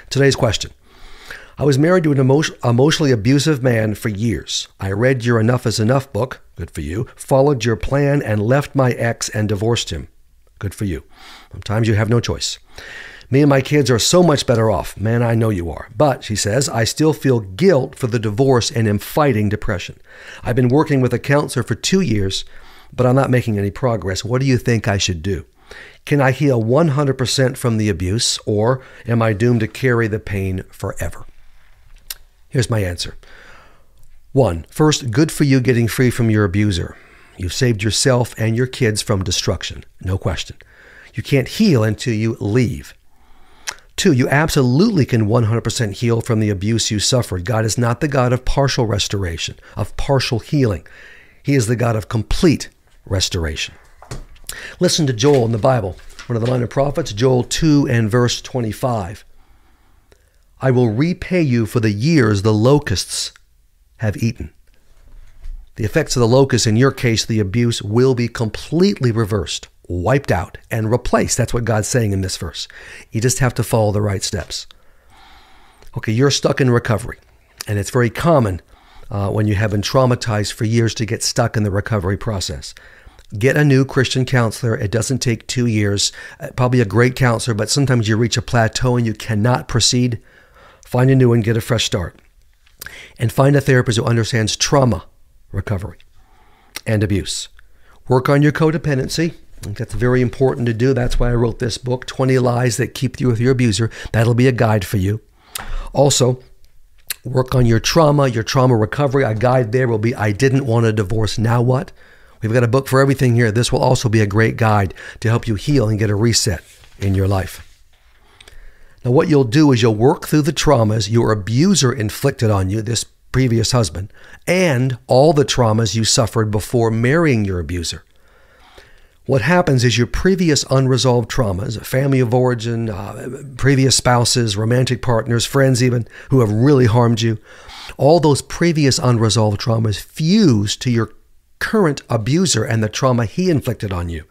Today's question. I was married to an emotionally abusive man for years. I read your Enough is Enough book, good for you, followed your plan and left my ex and divorced him. Good for you. Sometimes you have no choice. Me and my kids are so much better off. Man, I know you are. But, she says, I still feel guilt for the divorce and am fighting depression. I've been working with a counselor for 2 years, but I'm not making any progress. What do you think I should do? Can I heal 100% from the abuse, or am I doomed to carry the pain forever? Here's my answer. 1. First, good for you getting free from your abuser. You've saved yourself and your kids from destruction. No question. You can't heal until you leave. 2, you absolutely can 100% heal from the abuse you suffered. God is not the God of partial restoration, of partial healing. He is the God of complete restoration. Listen to Joel in the Bible, one of the minor prophets, Joel 2 and verse 25. I will repay you for the years the locusts have eaten. The effects of the locusts, in your case, the abuse, will be completely reversed, wiped out, and replaced. That's what God's saying in this verse. You just have to follow the right steps. Okay, you're stuck in recovery, and it's very common when you have been traumatized for years to get stuck in the recovery process. Get a new Christian counselor. It doesn't take 2 years. Probably a great counselor, but sometimes you reach a plateau and you cannot proceed. Find a new one, get a fresh start. And find a therapist who understands trauma recovery and abuse. Work on your codependency. I think that's very important to do. That's why I wrote this book, 20 Lies That Keep You with Your Abuser. That'll be a guide for you. Also, work on your trauma recovery. A guide there will be, I didn't want a divorce, now what? We've got a book for everything here. This will also be a great guide to help you heal and get a reset in your life. Now, what you'll do is you'll work through the traumas your abuser inflicted on you, this previous husband, and all the traumas you suffered before marrying your abuser. What happens is your previous unresolved traumas, family of origin, previous spouses, romantic partners, friends even, who have really harmed you, all those previous unresolved traumas fuse to your current abuser and the trauma he inflicted on you.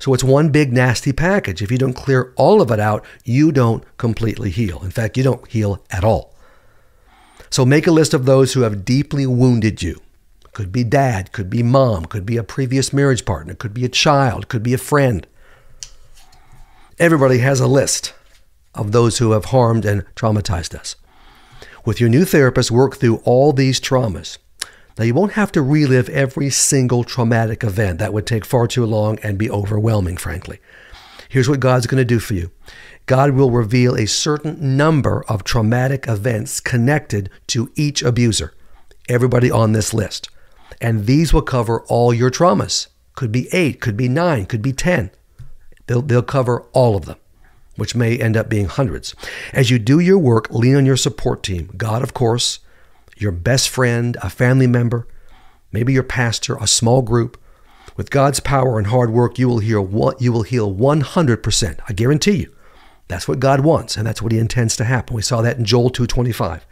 So it's one big nasty package. If you don't clear all of it out, you don't completely heal. In fact, you don't heal at all. So make a list of those who have deeply wounded you. Could be dad, could be mom, could be a previous marriage partner, could be a child, could be a friend. Everybody has a list of those who have harmed and traumatized us. With your new therapist, work through all these traumas. Now, you won't have to relive every single traumatic event. That would take far too long and be overwhelming, frankly. Here's what God's going to do for you. God will reveal a certain number of traumatic events connected to each abuser, everybody on this list. And these will cover all your traumas. Could be 8, could be 9, could be 10. They'll cover all of them, which may end up being hundreds. As you do your work, lean on your support team. God, of course, your best friend, a family member, maybe your pastor, a small group. With God's power and hard work, you will heal 100%. I guarantee you. That's what God wants, and that's what he intends to happen. We saw that in Joel 2:25.